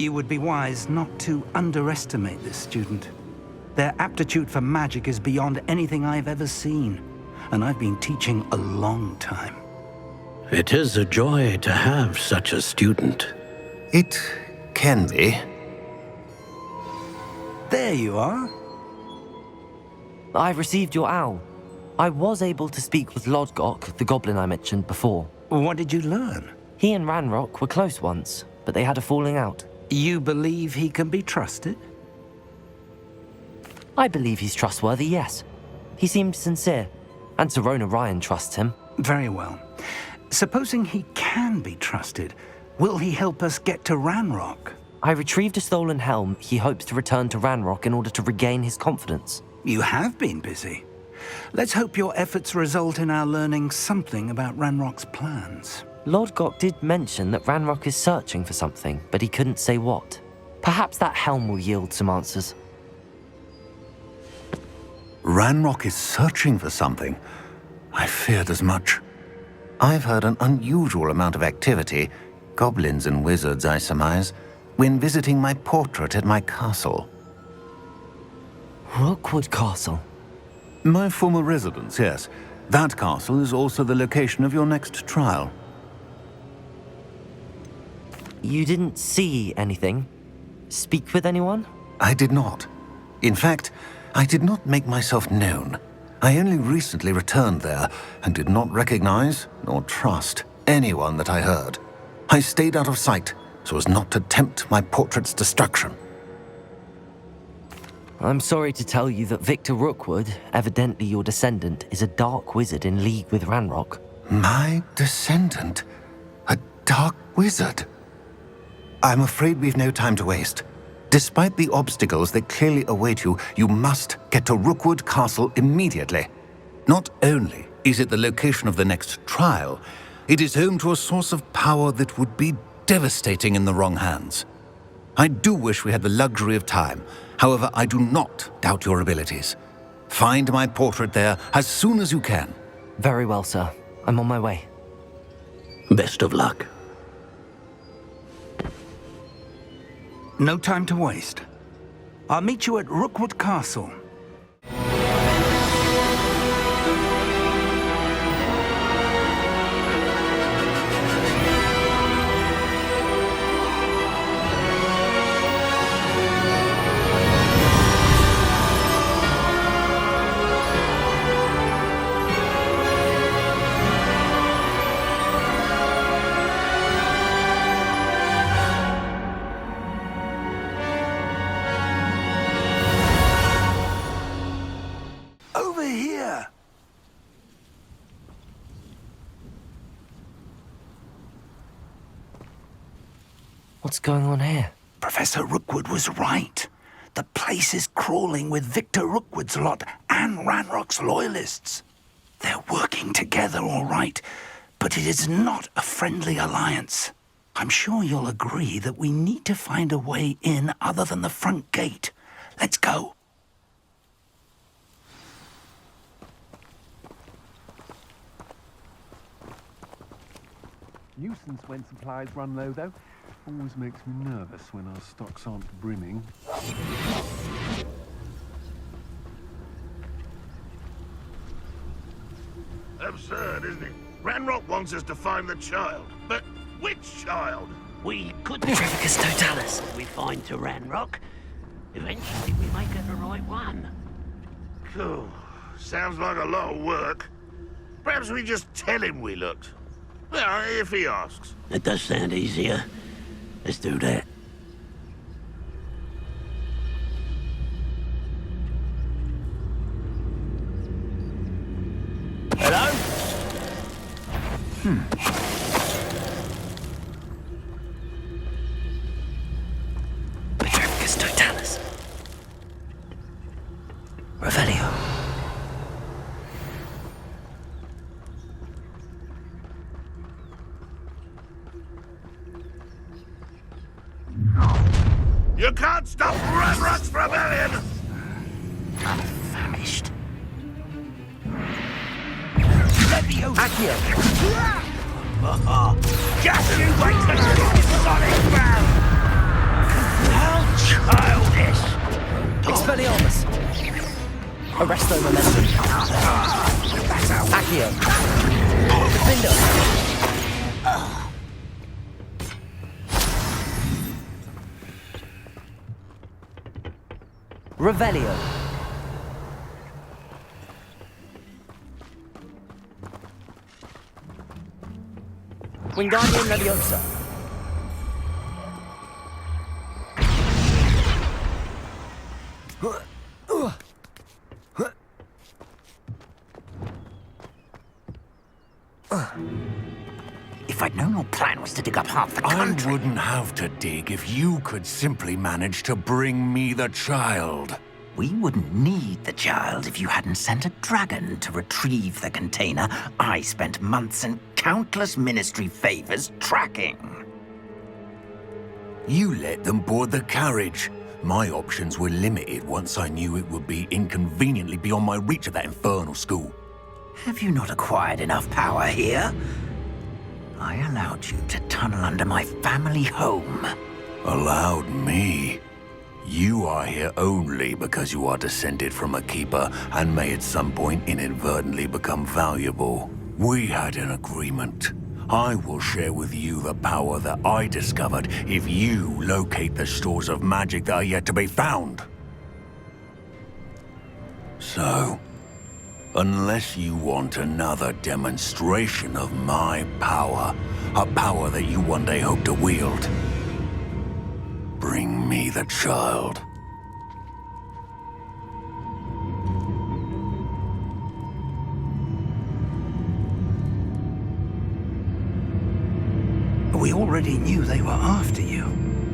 You would be wise not to underestimate this student. Their aptitude for magic is beyond anything I've ever seen, and I've been teaching a long time. It is a joy to have such a student. It can be. There you are. I've received your owl. I was able to speak with Lodgok, the goblin I mentioned before. What did you learn? He and Ranrock were close once, but they had a falling out. You believe he can be trusted? I believe he's trustworthy, yes. He seemed sincere, and Serona Ryan trusts him. Very well. Supposing he can be trusted, will he help us get to Ranrock? I retrieved a stolen helm he hopes to return to Ranrock in order to regain his confidence. You have been busy. Let's hope your efforts result in our learning something about Ranrock's plans. Lodgok did mention that Ranrock is searching for something, but he couldn't say what. Perhaps that helm will yield some answers. Ranrock is searching for something. I feared as much. I've heard an unusual amount of activity, goblins and wizards, I surmise, when visiting my portrait at my castle. Rookwood Castle? My former residence, yes. That castle is also the location of your next trial. You didn't see anything? Speak with anyone? I did not. In fact, I did not make myself known. I only recently returned there and did not recognize nor trust anyone that I heard. I stayed out of sight so as not to tempt my portrait's destruction. I'm sorry to tell you that Victor Rookwood, evidently your descendant, is a dark wizard in league with Ranrock. My descendant? A dark wizard? I'm afraid we've no time to waste. Despite the obstacles that clearly await you, you must get to Rookwood Castle immediately. Not only is it the location of the next trial, it is home to a source of power that would be devastating in the wrong hands. I do wish we had the luxury of time. However, I do not doubt your abilities. Find my portrait there as soon as you can. Very well, sir. I'm on my way. Best of luck. No time to waste. I'll meet you at Rookwood Castle. What's going on here? Professor Rookwood was right. The place is crawling with Victor Rookwood's lot and Ranrock's loyalists. They're working together, all right, but it is not a friendly alliance. I'm sure you'll agree that we need to find a way in other than the front gate. Let's go. Nuisance when supplies run low, though. Always makes me nervous when our stocks aren't brimming. Absurd, isn't it? Ranrock wants us to find the child. But which child? We could Petrificus totalis. We find to Ranrock. Eventually we may get the right one. Cool. Sounds like a lot of work. Perhaps we just tell him we looked. Well, if he asks. It does sound easier. Let's do that. Hello? Petrificus totalis. Revelio. You can't stop Ranrock's rebellion! I'm famished. Accio! Just you wait till I get Sonic Bam! Expelliarmus! Arresto momentum. Accio. Defender. Revelio. Wingardium Leviosa. If I'd known your plan was to dig up half the country... I wouldn't have to dig if you could simply manage to bring me the child. We wouldn't need the child if you hadn't sent a dragon to retrieve the container I spent months and countless ministry favors tracking. You let them board the carriage. My options were limited once I knew it would be inconveniently beyond my reach at that infernal school. Have you not acquired enough power here? I allowed you to tunnel under my family home. Allowed me? You are here only because you are descended from a keeper and may at some point inadvertently become valuable. We had an agreement. I will share with you the power that I discovered if you locate the stores of magic that are yet to be found. So, unless you want another demonstration of my power, a power that you one day hope to wield, bring me the child. We already knew they were after you,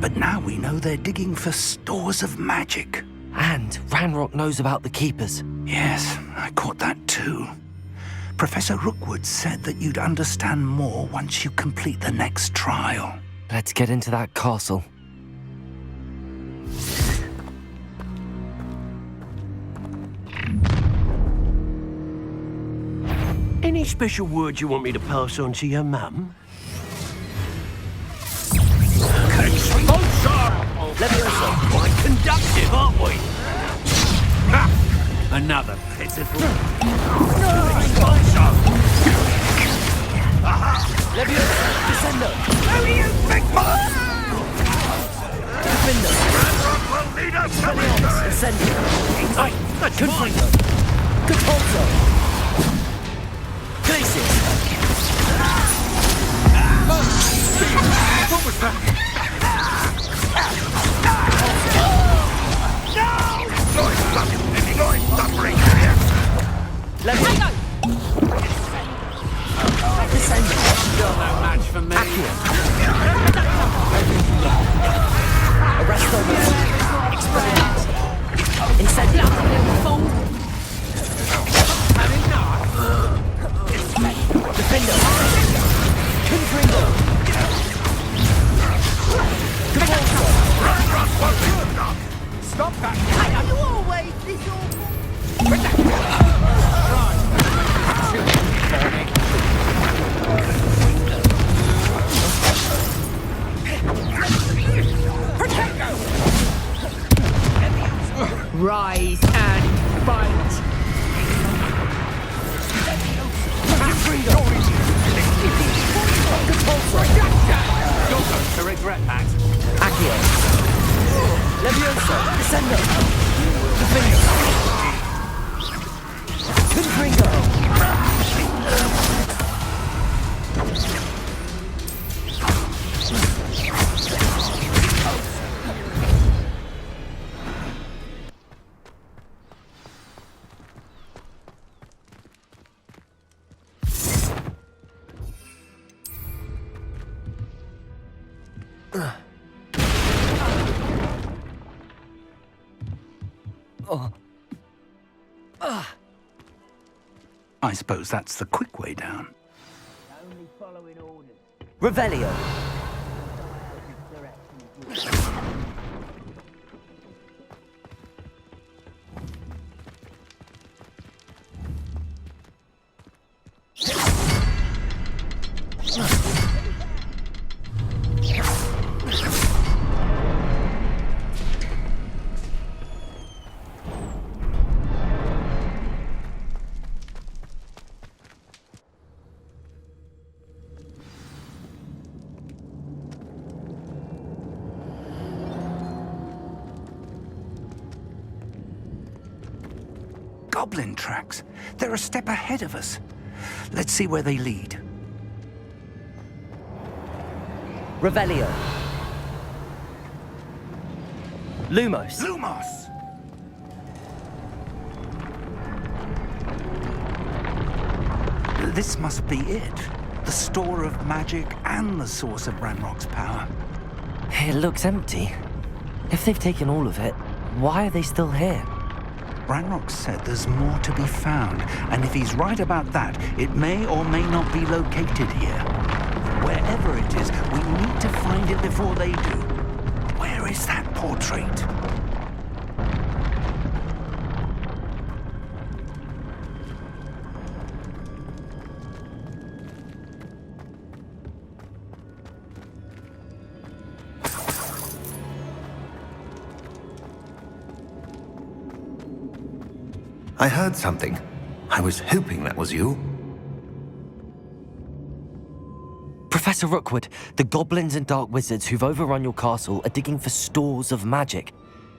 but now we know they're digging for stores of magic. And Ranrock knows about the Keepers. Yes, I caught that too. Professor Rookwood said that you'd understand more once you complete the next trial. Let's get into that castle. Any special words you want me to pass on to your mum? Leviosa. Quite conductive, aren't we? Ha! Another pitiful. Leviosa. Descendo. How do you think, man? Defender. Ranrock will need us coming Expelliarmus. through. Descendo. Hey, that's mine. Confringo. Catapulto. Glacius. What was that? Leviosa. Descendo. Still no match for me. Accio. Arresto momentum. Expelliarmus. Incendio. Defender. Confringo. Catapulto. Stop that! Are you always this awful? Rise and fight! You're going to regret that. Accio. Leviosa. Descendo. Defender. Confringo. I suppose that's the quick way down. Only following orders. Revelio. goblin tracks. They're a step ahead of us. Let's see where they lead. Revelio. Lumos. Lumos! This must be it. The store of magic and the source of Ranrock's power. It looks empty. If they've taken all of it, why are they still here? Ranrock said there's more to be found, and if he's right about that, it may or may not be located here. Wherever it is, we need to find it before they do. Where is that portrait? I heard something. I was hoping that was you. Professor Rookwood, the goblins and dark wizards who've overrun your castle are digging for stores of magic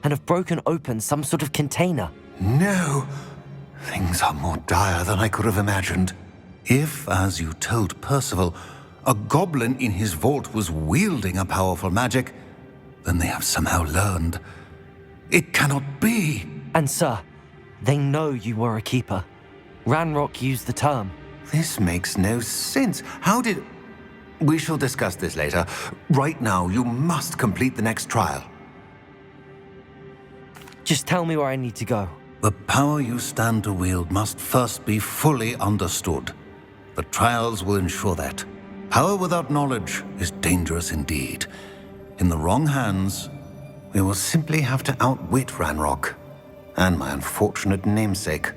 and have broken open some sort of container. No. Things are more dire than I could have imagined. If, as you told Percival, a goblin in his vault was wielding a powerful magic, then they have somehow learned. It cannot be. And sir, they know you were a keeper. Ranrock used the term. This makes no sense. How did... We shall discuss this later. Right now, you must complete the next trial. Just tell me where I need to go. The power you stand to wield must first be fully understood. The trials will ensure that. Power without knowledge is dangerous indeed. In the wrong hands, we will simply have to outwit Ranrock and my unfortunate namesake.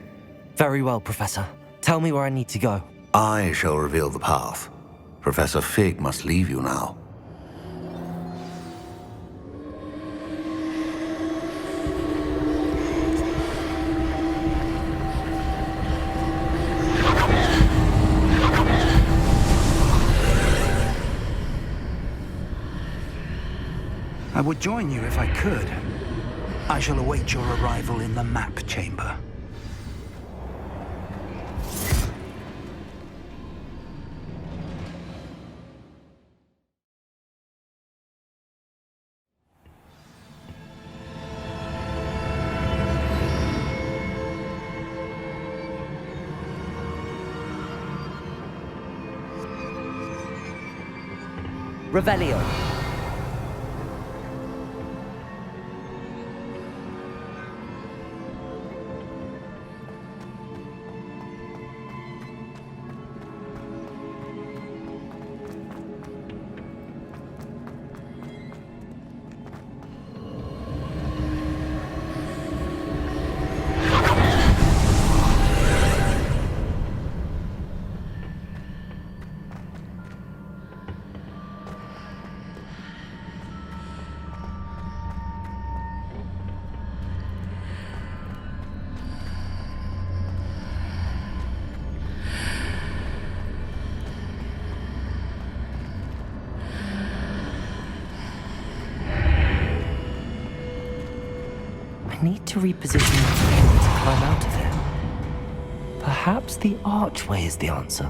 Very well, Professor. Tell me where I need to go. I shall reveal the path. Professor Fig must leave you now. I would join you if I could. I shall await your arrival in the map chamber. Revelio. I need to reposition the cable to climb out of it. Perhaps the archway is the answer.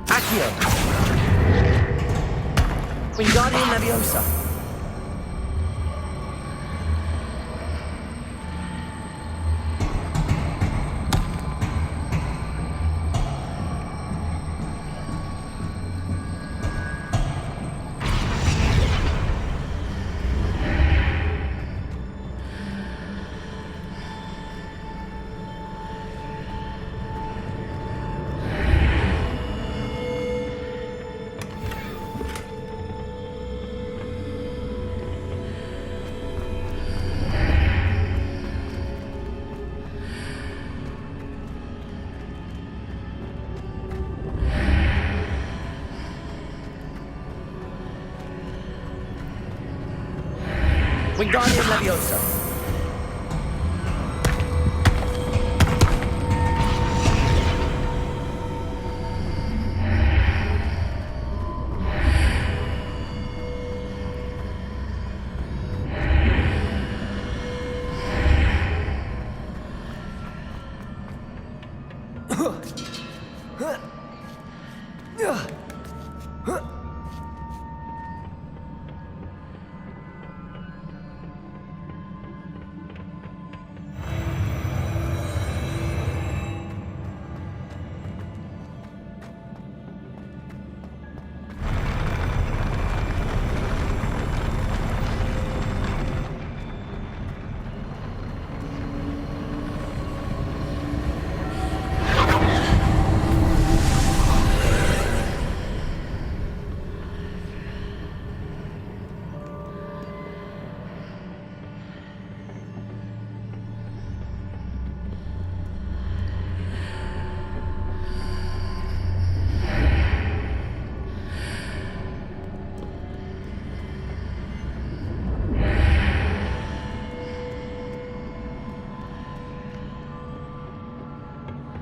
Accio! Wingardium Leviosa! Wingardium Leviosa.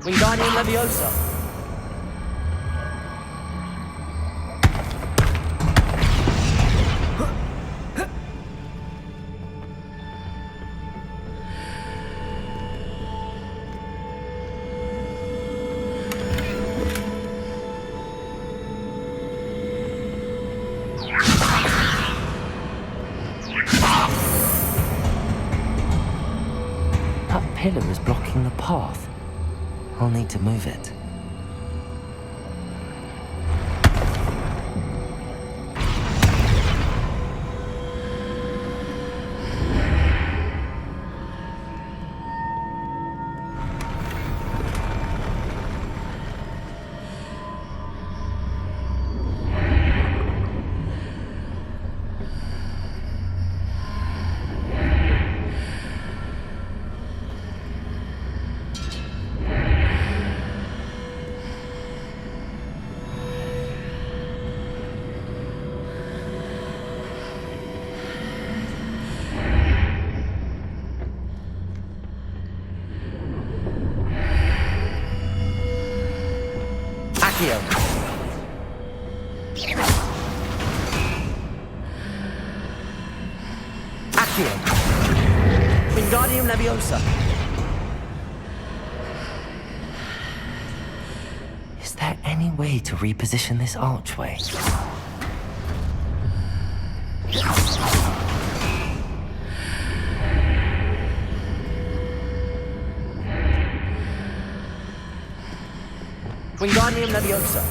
Wingardium Leviosa. That pillar is blocking the path. I'll need to move it. Accio. Wingardium Leviosa. Is there any way to reposition this archway? Wingardium Leviosa.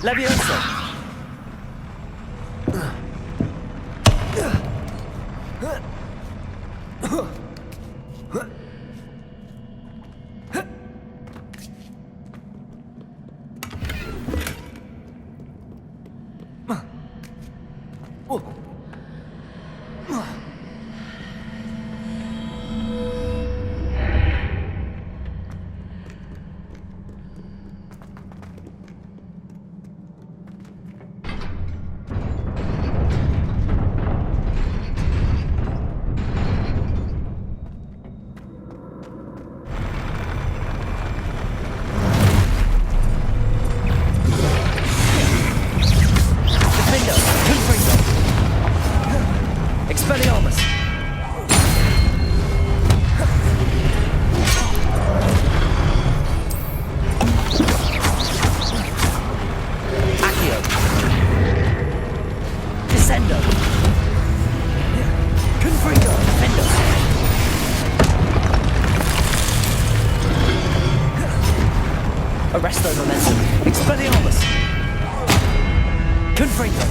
Leviosa. Arresto momentum. Expelliarmus. Confringo.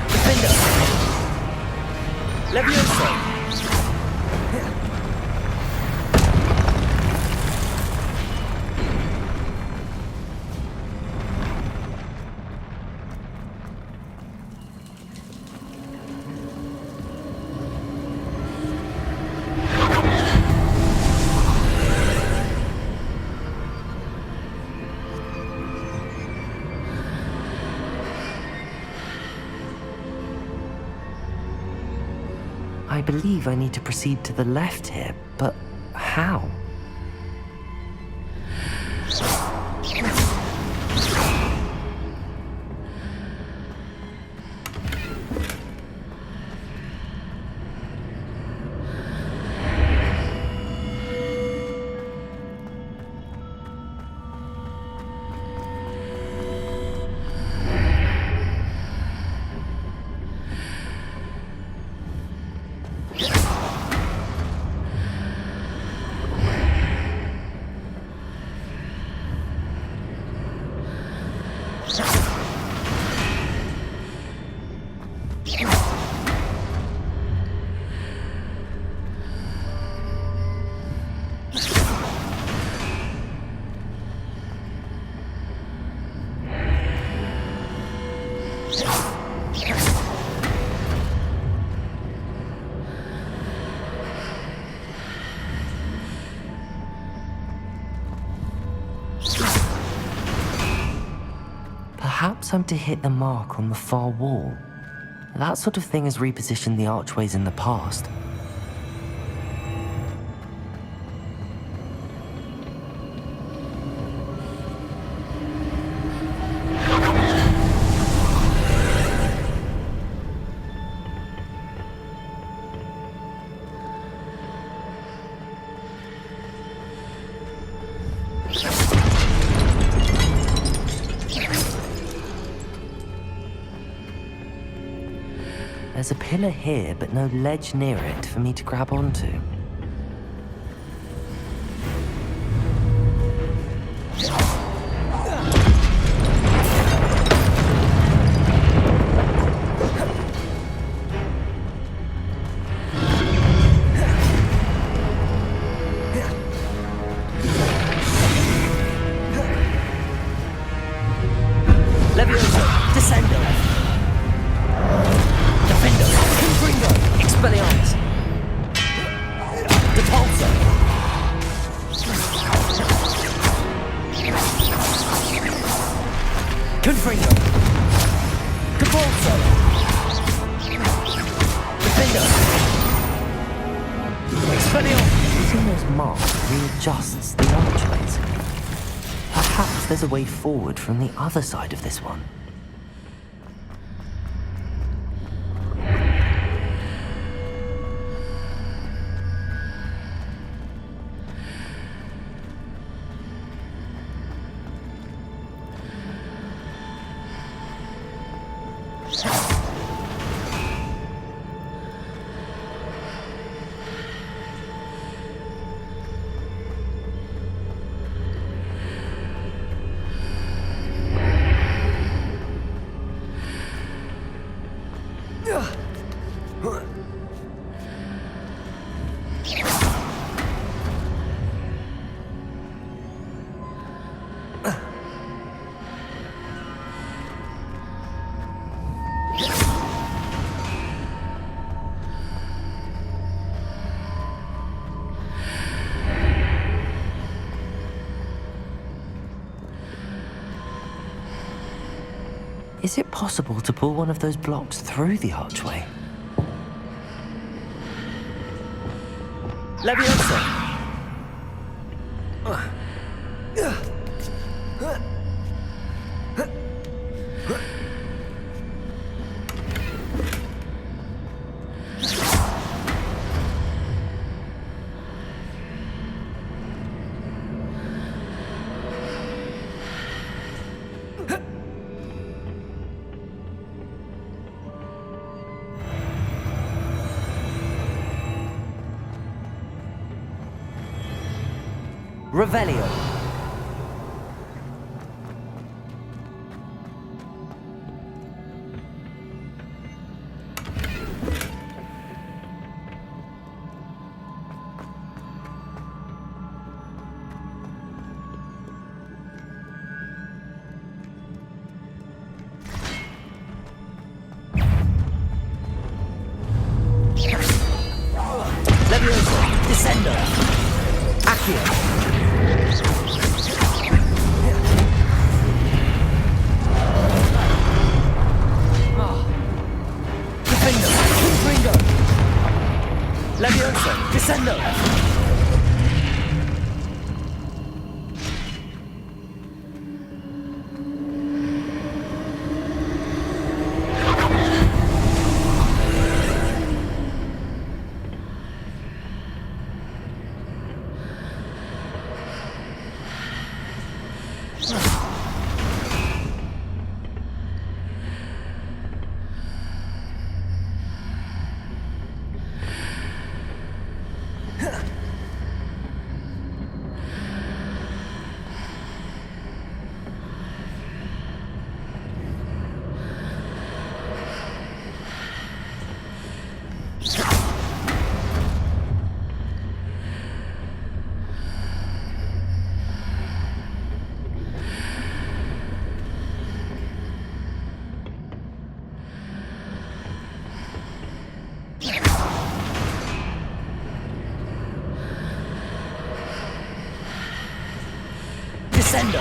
Defender. Leviosa. I believe I need to proceed to the left here, but how? Perhaps I'm to hit the mark on the far wall. That sort of thing has repositioned the archways in the past. There's a pillar here, but no ledge near it for me to grab onto. Levioso, descendo. Defendo, Confringo, Expelliarmus. Depulso. Confringo. Depulso. Defendo. Expelliarmus. Using those marks readjusts the archways. Perhaps there's a way forward from the other side of this one. Is it possible to pull one of those blocks through the archway? Leviosa! Revelio. Leviosa. Descendo. Accio. Levioso! Descendo! Descendo!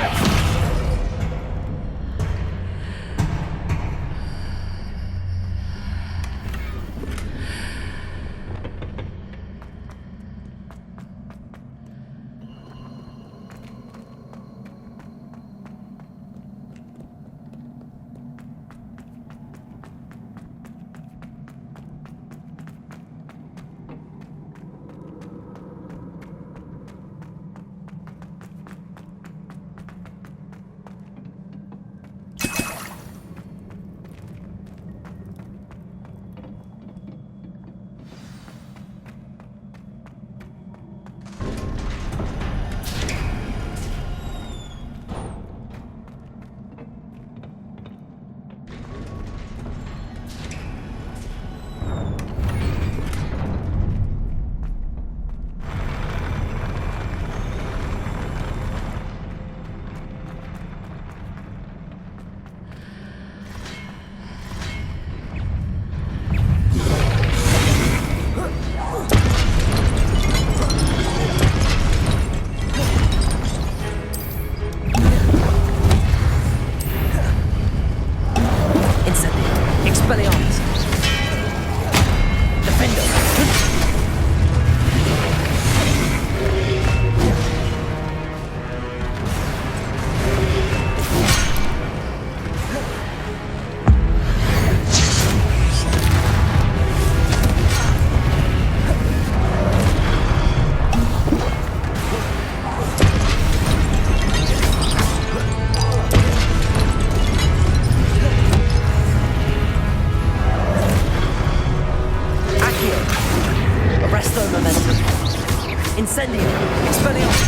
Incendio! Expelliarmus!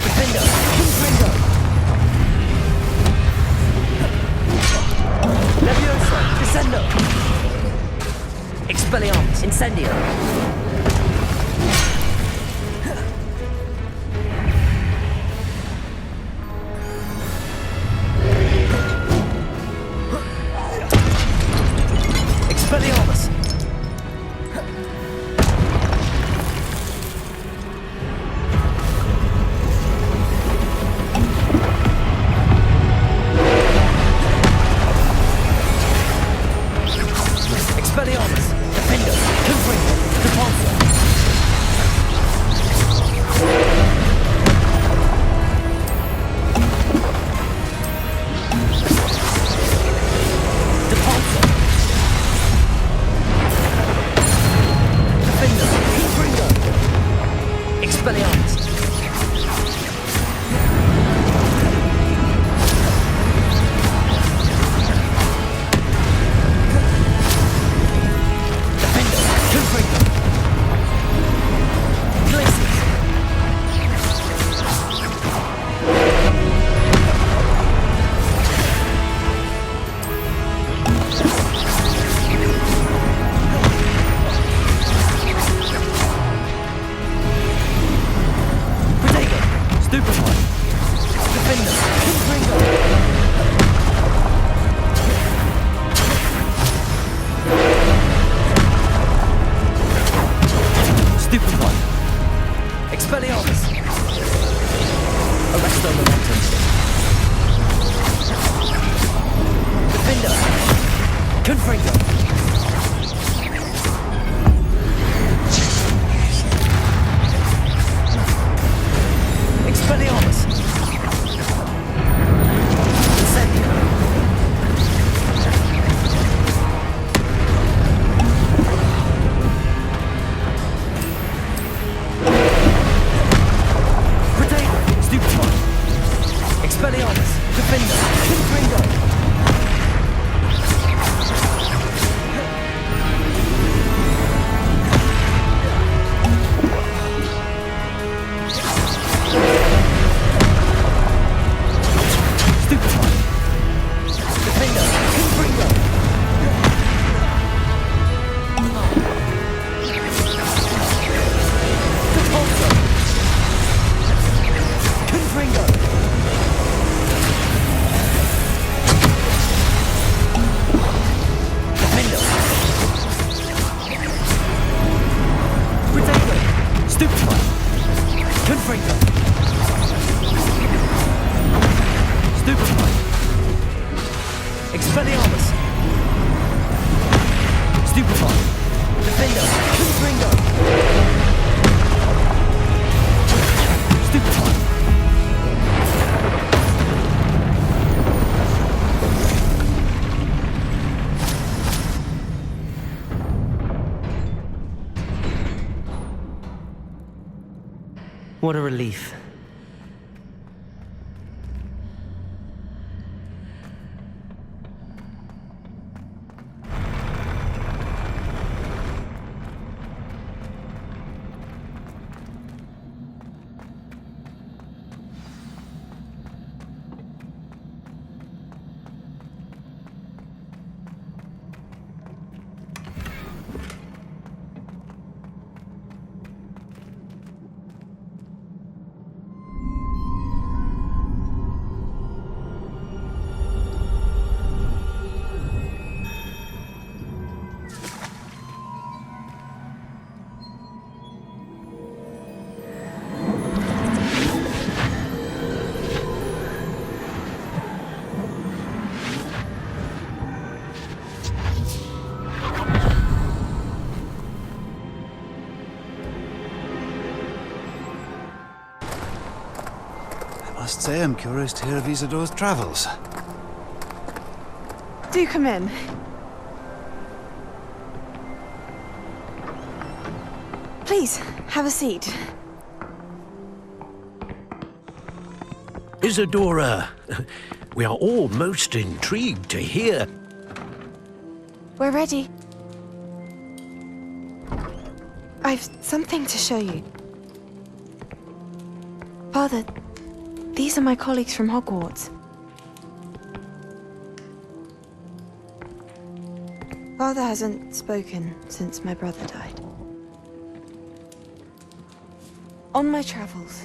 Defendo! Confringo! Levioso! Descendo! Expelliarmus! Incendio! Expelliarmus! Expelliarmus! Defendo! Confringo! Defense! Confringo. Expelliarmus. Incendio. Protego. Stupefy. Expelliarmus. Defender. Confringo. What a relief. I must say I'm curious to hear of Isadore's travels. Do come in. Please, have a seat. Isadora, we are all most intrigued to hear. We're ready. I've something to show you. Father, these are my colleagues from Hogwarts. Father hasn't spoken since my brother died. On my travels,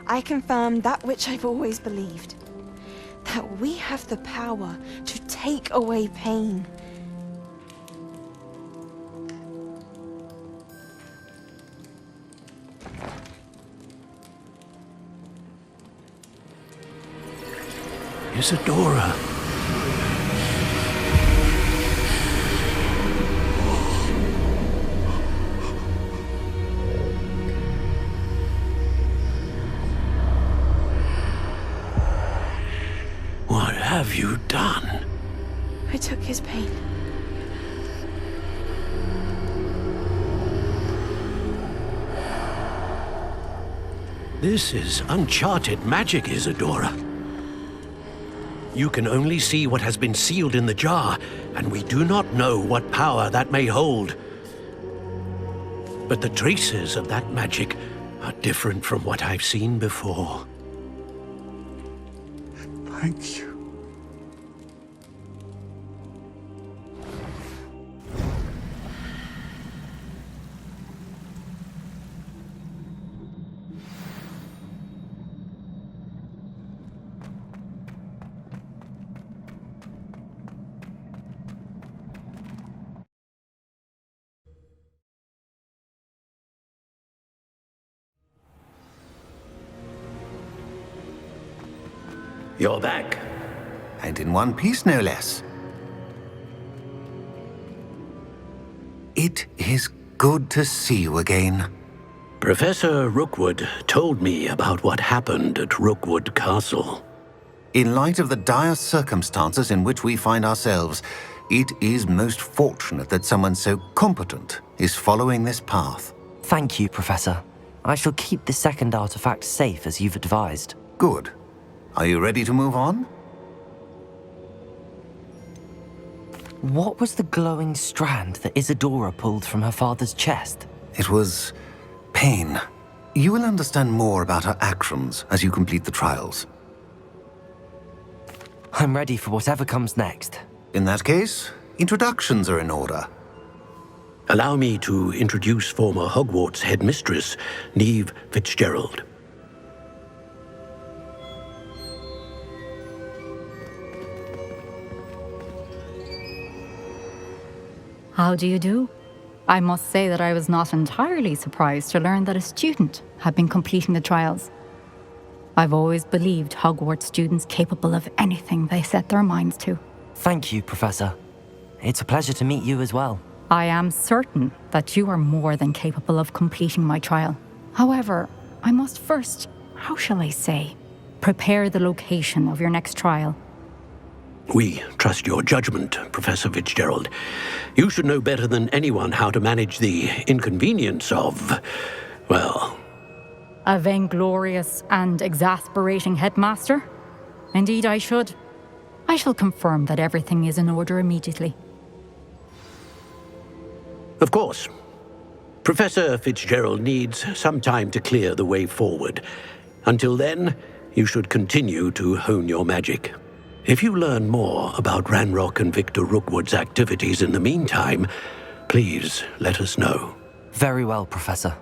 I confirmed that which I've always believed. That we have the power to take away pain. Isadora. What have you done? I took his pain. This is uncharted magic, Isadora. You can only see what has been sealed in the jar, and we do not know what power that may hold. But the traces of that magic are different from what I've seen before. Thank you. You're back. And in one piece, no less. It is good to see you again. Professor Rookwood told me about what happened at Rookwood Castle. In light of the dire circumstances in which we find ourselves, it is most fortunate that someone so competent is following this path. Thank you, Professor. I shall keep the second artifact safe as you've advised. Good. Are you ready to move on? What was the glowing strand that Isadora pulled from her father's chest? It was pain. You will understand more about her actions as you complete the trials. I'm ready for whatever comes next. In that case, introductions are in order. Allow me to introduce former Hogwarts headmistress, Neve Fitzgerald. How do you do? I must say that I was not entirely surprised to learn that a student had been completing the trials. I've always believed Hogwarts students capable of anything they set their minds to. Thank you, Professor. It's a pleasure to meet you as well. I am certain that you are more than capable of completing my trial. However, I must first, how shall I say, prepare the location of your next trial. We trust your judgment, Professor Fitzgerald. You should know better than anyone how to manage the inconvenience of, well... A vainglorious and exasperating headmaster? Indeed, I should. I shall confirm that everything is in order immediately. Of course. Professor Fitzgerald needs some time to clear the way forward. Until then, you should continue to hone your magic. If you learn more about Ranrock and Victor Rookwood's activities in the meantime, please let us know. Very well, Professor.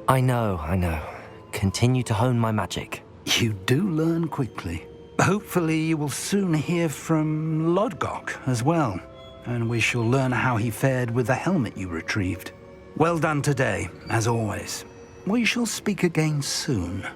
I know. Continue to hone my magic. You do learn quickly. Hopefully you will soon hear from Lodgok as well, and we shall learn how he fared with the helmet you retrieved. Well done today, as always. We shall speak again soon.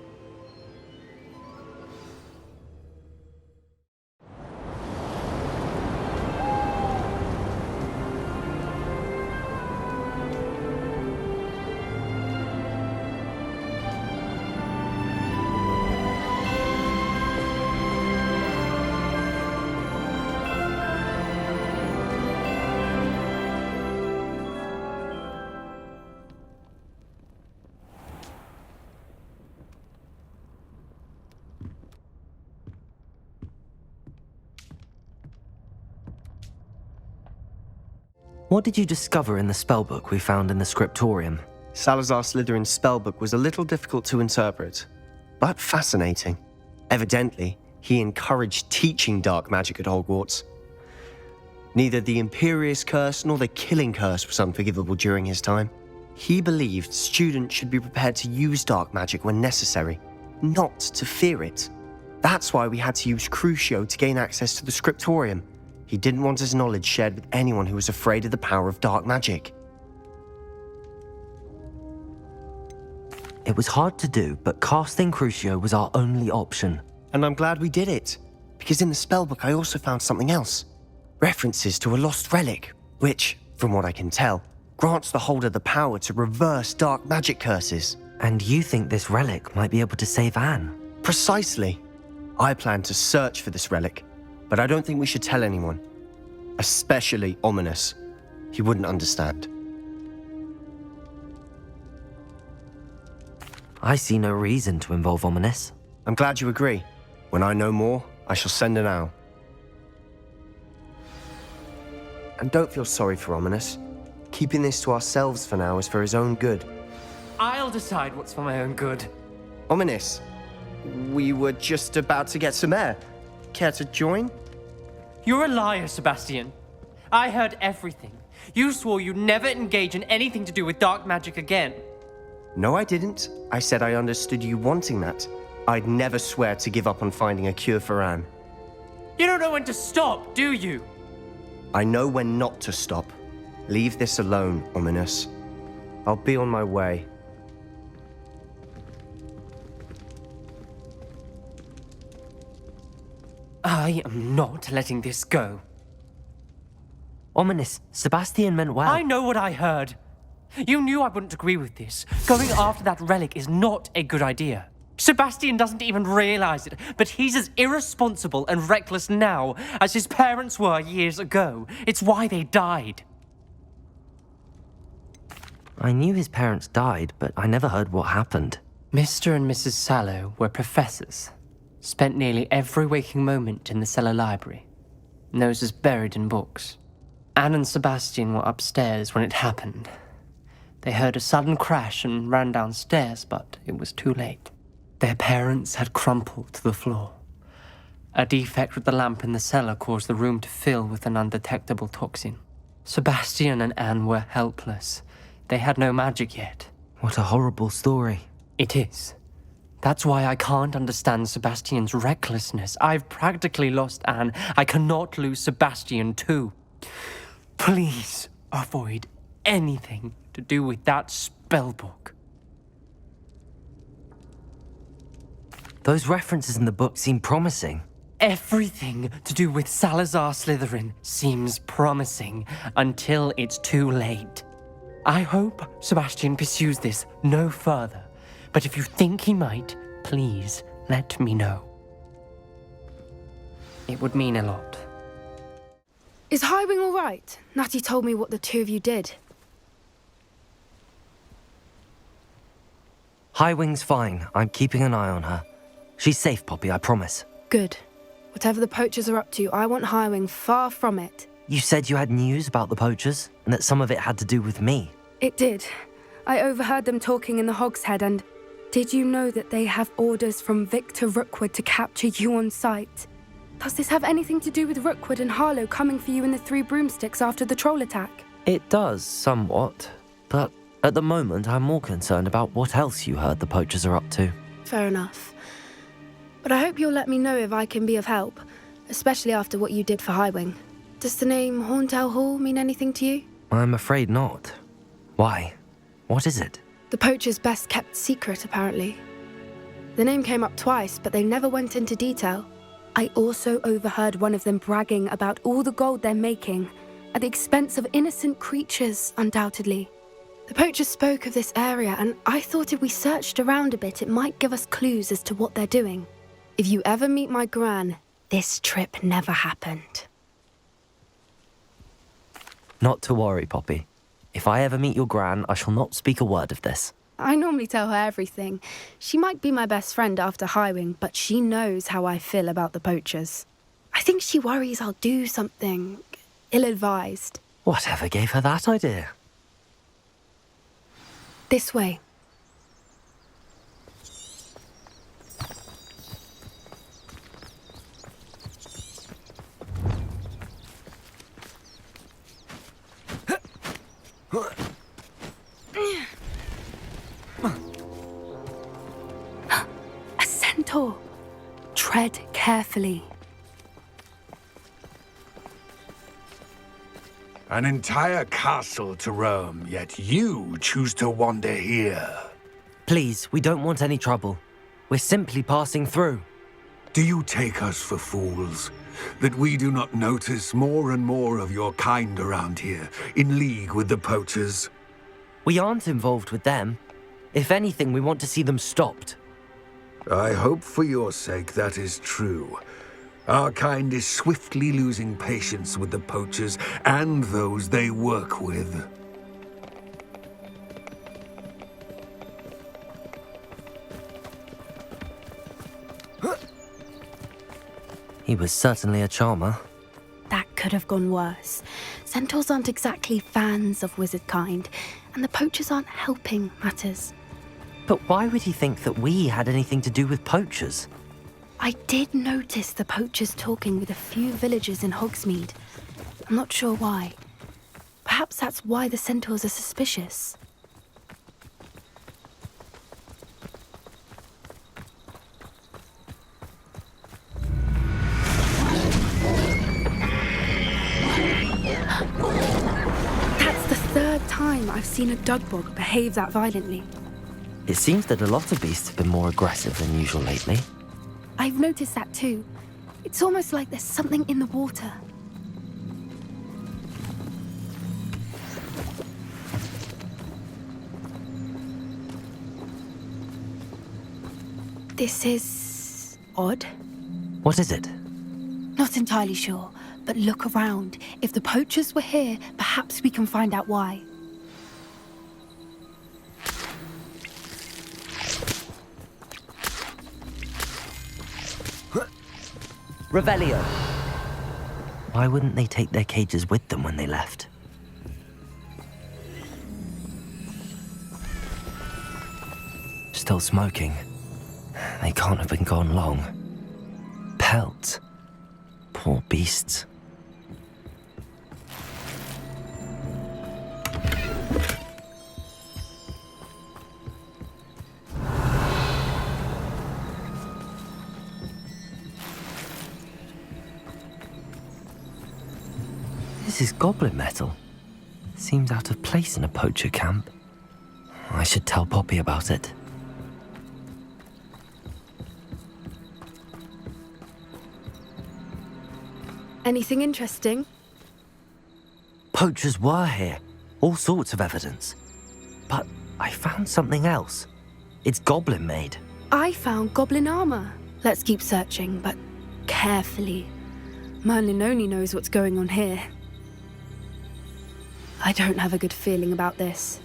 What did you discover in the spellbook we found in the scriptorium? Salazar Slytherin's spellbook was a little difficult to interpret, but fascinating. Evidently, he encouraged teaching dark magic at Hogwarts. Neither the Imperious Curse nor the Killing Curse was unforgivable during his time. He believed students should be prepared to use dark magic when necessary, not to fear it. That's why we had to use Crucio to gain access to the scriptorium. He didn't want his knowledge shared with anyone who was afraid of the power of dark magic. It was hard to do, but casting Crucio was our only option. And I'm glad we did it, because in the spellbook I also found something else. References to a lost relic, which, from what I can tell, grants the holder the power to reverse dark magic curses. And you think this relic might be able to save Anne? Precisely. I plan to search for this relic, but I don't think we should tell anyone. Especially Ominous. He wouldn't understand. I see no reason to involve Ominous. I'm glad you agree. When I know more, I shall send an owl. And don't feel sorry for Ominous. Keeping this to ourselves for now is for his own good. I'll decide what's for my own good. Ominous, we were just about to get some air. Care to join? You're a liar, Sebastian. I heard everything. You swore you'd never engage in anything to do with dark magic again. No, I didn't. I said I understood you wanting that. I'd never swear to give up on finding a cure for Anne. You don't know when to stop, do you? I know when not to stop. Leave this alone, Ominous. I'll be on my way. I am not letting this go. Ominous, Sebastian meant well. I know what I heard. You knew I wouldn't agree with this. Going after that relic is not a good idea. Sebastian doesn't even realize it, but he's as irresponsible and reckless now as his parents were years ago. It's why they died. I knew his parents died, but I never heard what happened. Mr. and Mrs. Sallow were professors. Spent nearly every waking moment in the cellar library. Noses buried in books. Anne and Sebastian were upstairs when it happened. They heard a sudden crash and ran downstairs, but it was too late. Their parents had crumpled to the floor. A defect with the lamp in the cellar caused the room to fill with an undetectable toxin. Sebastian and Anne were helpless. They had no magic yet. What a horrible story. It is. That's why I can't understand Sebastian's recklessness. I've practically lost Anne. I cannot lose Sebastian too. Please avoid anything to do with that spellbook. Those references in the book seem promising. Everything to do with Salazar Slytherin seems promising until it's too late. I hope Sebastian pursues this no further, but if you think he might, please let me know. It would mean a lot. Is Highwing all right? Natty told me what the two of you did. Highwing's fine. I'm keeping an eye on her. She's safe, Poppy, I promise. Good. Whatever the poachers are up to, I want Highwing far from it. You said you had news about the poachers, and that some of it had to do with me. It did. I overheard them talking in the Hogshead, and did you know that they have orders from Victor Rookwood to capture you on sight? Does this have anything to do with Rookwood and Harlow coming for you in the Three Broomsticks after the troll attack? It does, somewhat. But at the moment, I'm more concerned about what else you heard the poachers are up to. Fair enough. But I hope you'll let me know if I can be of help, especially after what you did for Highwing. Does the name Horntail Hall mean anything to you? I'm afraid not. Why? What is it? The poacher's best-kept secret, apparently. The name came up twice, but they never went into detail. I also overheard one of them bragging about all the gold they're making, at the expense of innocent creatures, undoubtedly. The poachers spoke of this area, and I thought if we searched around a bit, it might give us clues as to what they're doing. If you ever meet my gran, this trip never happened. Not to worry, Poppy. If I ever meet your gran, I shall not speak a word of this. I normally tell her everything. She might be my best friend after Highwing, but she knows how I feel about the poachers. I think she worries I'll do something ill-advised. Whatever gave her that idea? This way. A centaur. Tread carefully. An entire castle to roam, yet you choose to wander here. Please, we don't want any trouble. We're simply passing through. Do you take us for fools? That we do not notice more and more of your kind around here, in league with the poachers? We aren't involved with them. If anything, we want to see them stopped. I hope for your sake that is true. Our kind is swiftly losing patience with the poachers and those they work with. He was certainly a charmer. That could have gone worse. Centaurs aren't exactly fans of wizard kind, and the poachers aren't helping matters. But why would he think that we had anything to do with poachers? I did notice the poachers talking with a few villagers in Hogsmeade. I'm not sure why. Perhaps that's why the centaurs are suspicious. That's the third time I've seen a Dugbog behave that violently. It seems that a lot of beasts have been more aggressive than usual lately. I've noticed that too. It's almost like there's something in the water. This is odd. What is it? Not entirely sure, but look around. If the poachers were here, perhaps we can find out why. Revelio! Why wouldn't they take their cages with them when they left? Still smoking. They can't have been gone long. Pelts. Poor beasts. This is goblin metal. Seems out of place in a poacher camp. I should tell Poppy about it. Anything interesting? Poachers were here. All sorts of evidence. But I found something else. It's goblin made. I found goblin armor. Let's keep searching, but carefully. Merlin only knows what's going on here. I don't have a good feeling about this.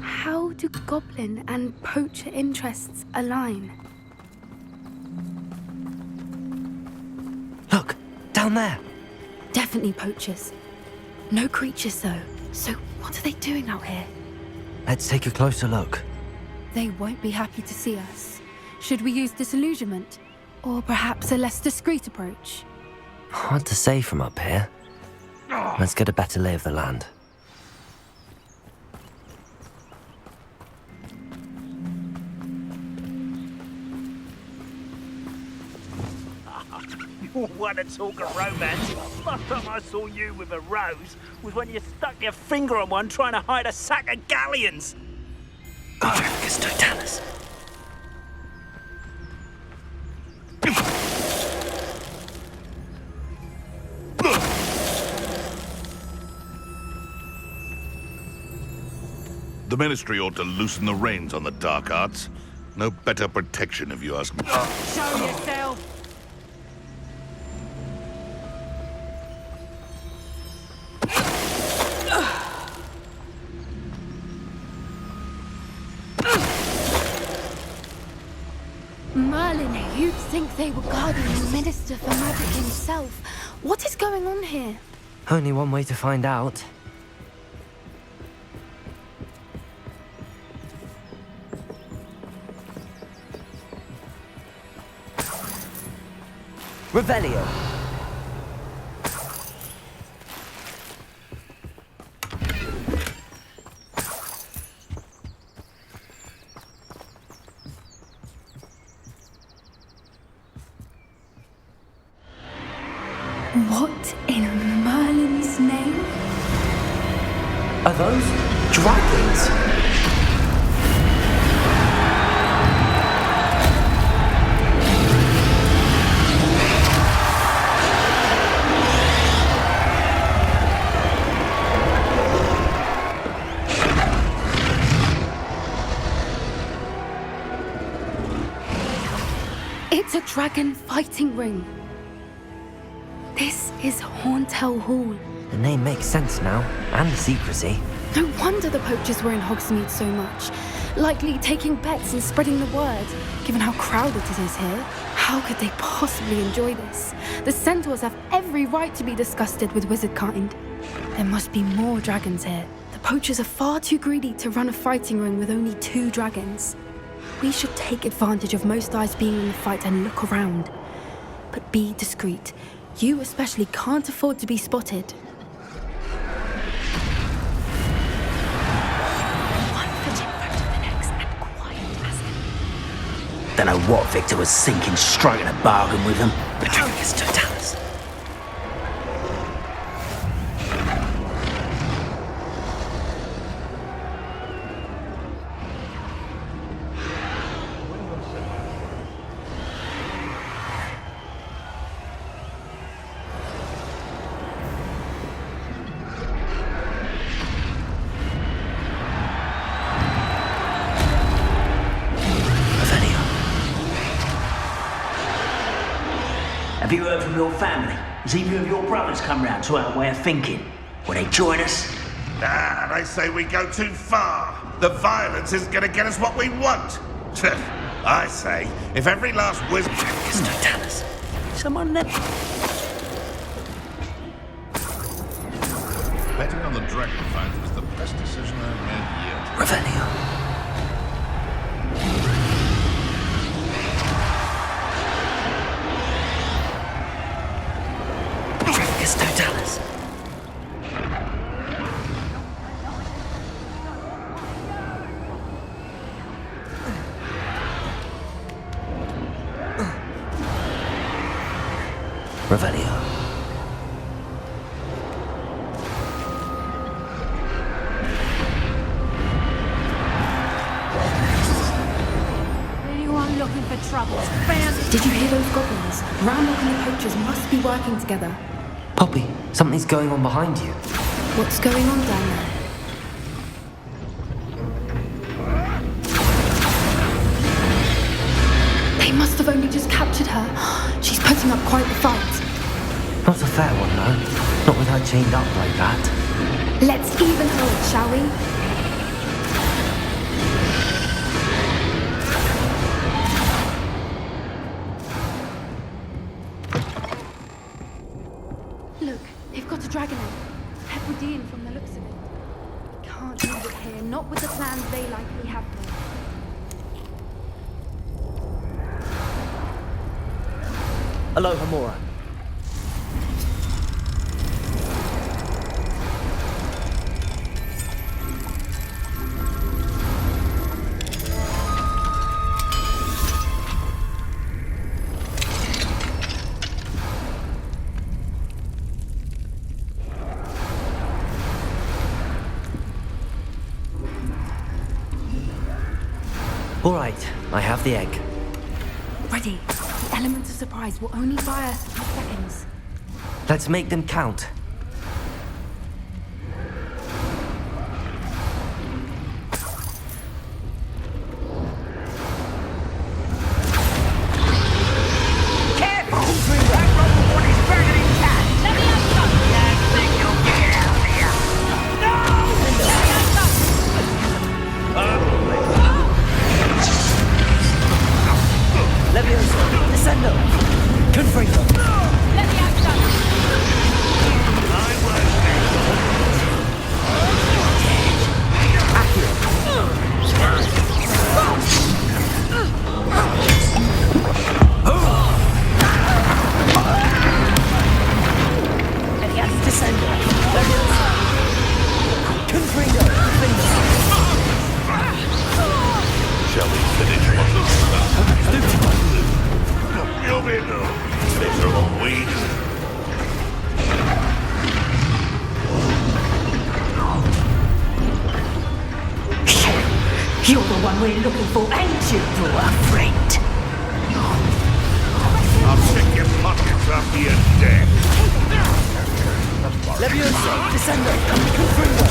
How do goblin and poacher interests align? Look, down there. Definitely poachers. No creatures, though. So what are they doing out here? Let's take a closer look. They won't be happy to see us. Should we use disillusionment? Or perhaps a less discreet approach? Hard to say from up here. Let's get a better lay of the land. You want to talk of romance? Last time I saw you with a rose was when you stuck your finger on one trying to hide a sack of galleons. Godricus Totalis. The Ministry ought to loosen the reins on the dark arts. No better protection, if you ask me. Show yourself! Merlin, you'd think they were guarding the Minister for Magic himself. What is going on here? Only one way to find out. Revelio. What in Merlin's name? Are those dragons? It's a dragon fighting ring. This is Horntail Hall. The name makes sense now, and the secrecy. No wonder the poachers were in Hogsmeade so much. Likely taking bets and spreading the word, given how crowded it is here. How could they possibly enjoy this? The centaurs have every right to be disgusted with wizard kind. There must be more dragons here. The poachers are far too greedy to run a fighting ring with only 2 dragons. We should take advantage of most eyes being in the fight and look around. But be discreet. You especially can't afford to be spotted. One foot in front of the next and quiet as ever. Don't know what Victor was thinking, striking a bargain with them. Productus Totalis. Have you heard from your family? Has either of your brothers come round to our way of thinking? Will they join us? Nah, they say we go too far. The violence isn't going to get us what we want. I say, if every last wizard... There's no tellers. Someone there... Betting on the dragon fight was the best decision I've made yet. Revelio. There's no tellers. Revelio. Anyone looking for trouble? Did you hear those goblins? Ranrock and the poachers must be working together. Poppy, something's going on behind you. What's going on down there? They must have only just captured her. She's putting up quite the fight. Not a fair one, though. Not with her chained up like that. Let's even her, shall we? Look, they've got a dragon egg. Hebridean from the looks of it. Can't leave it here, not with the plans they likely have made. Aloha, Mora. All right, I have the egg. Ready. The element of surprise will only buy us a few seconds. Let's make them count. Careful! That rubber one is burning in cat! Let me have some! I think you'll get out of here! No! Let me have some! Levioso, descendo, confringo. Let me have some! Descendo, Levioso, confringo, Shall we finish what looks You'll be no miserable weed. You're the one we're looking for, ain't you, poor friend? I'll pick your pockets up your deck. Levioso, descendo, confringo.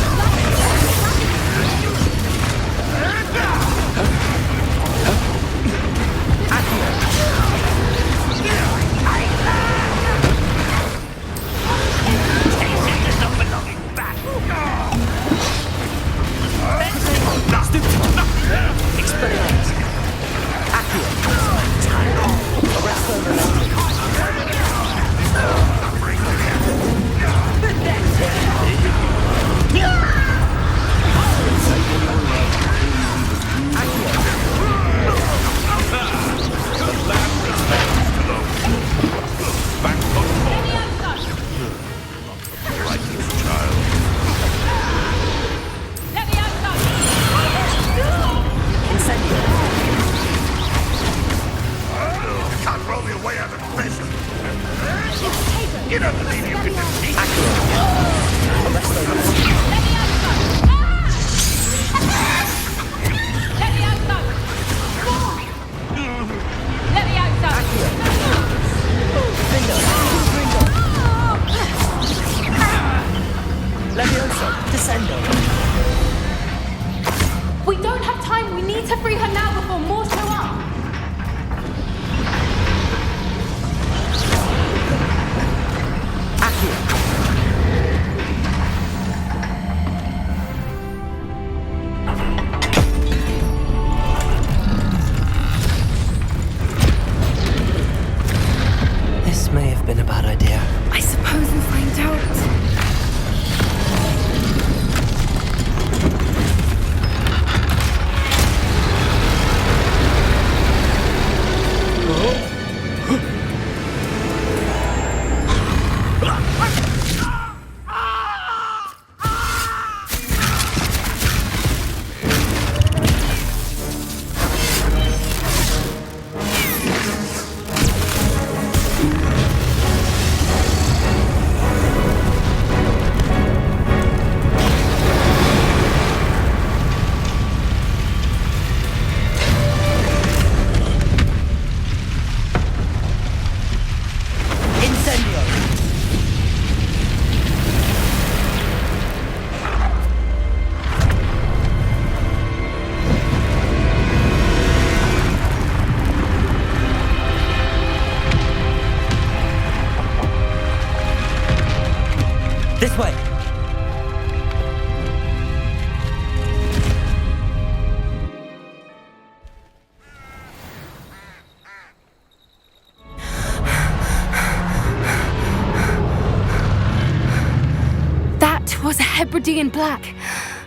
already in black.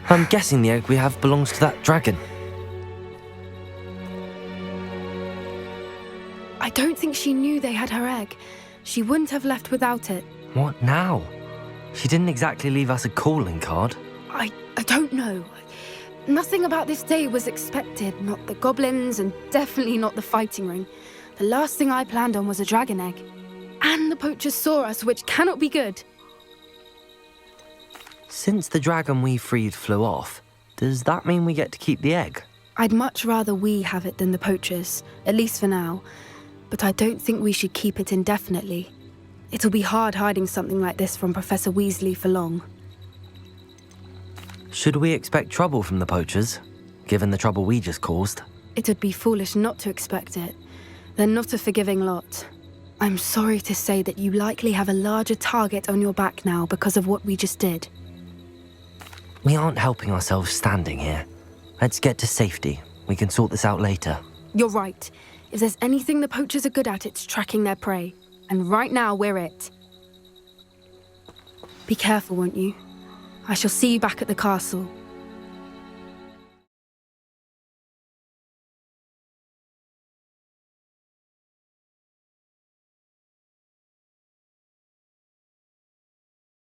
I'm guessing the egg we have belongs to that dragon. I don't think she knew they had her egg. She wouldn't have left without it. What now? She didn't exactly leave us a calling card. I don't know. Nothing about this day was expected. Not the goblins, and definitely not the fighting ring. The last thing I planned on was a dragon egg. And the poachers saw us, which cannot be good. Since the dragon we freed flew off, does that mean we get to keep the egg? I'd much rather we have it than the poachers, at least for now. But I don't think we should keep it indefinitely. It'll be hard hiding something like this from Professor Weasley for long. Should we expect trouble from the poachers, given the trouble we just caused? It would be foolish not to expect it. They're not a forgiving lot. I'm sorry to say that you likely have a larger target on your back now because of what we just did. We aren't helping ourselves standing here. Let's get to safety. We can sort this out later. You're right. If there's anything the poachers are good at, it's tracking their prey. And right now, we're it. Be careful, won't you? I shall see you back at the castle.